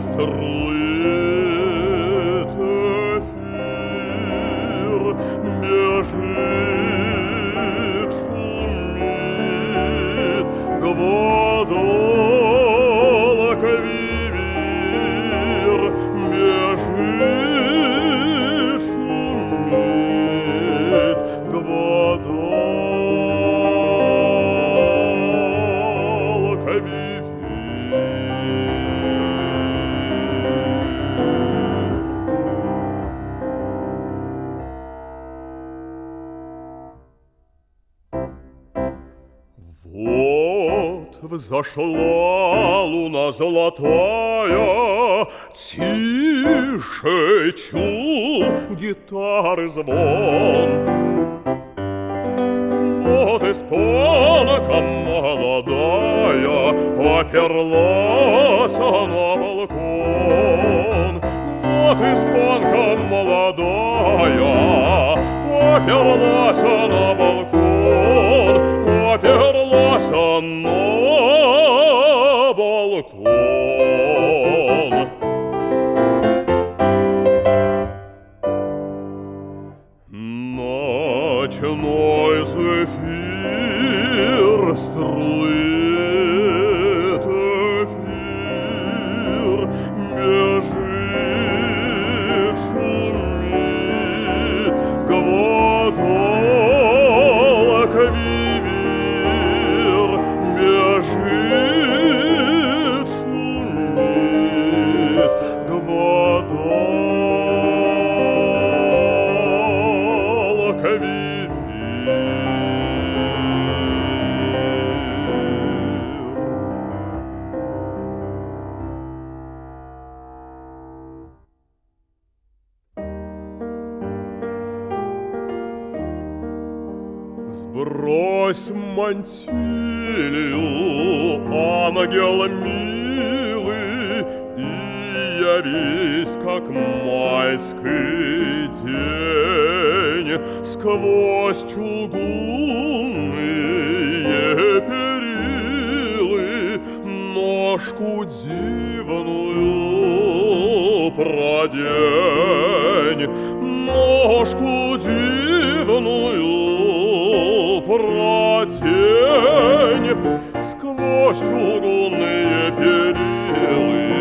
струит эфир, бежит, шумит, гвадолок вивир, бежит, шумит, гвадолок вивир. Вот взошла луна золотая, тише чу гитары звон. Вот испанка молодая оперлась на балкон. Вот испанка молодая оперлась на балкон, оперлась на балкон. Ночной зефир струит эфир, бежит, шумит, гвадолок вивир, бежит, шумит, гвадолок вивир. Сбрось мантилью, ангел милый, и явись, как майский день, сквозь чугунные перилы ножку дивную продень, ножку дивную продень сквозь чугунные перилы.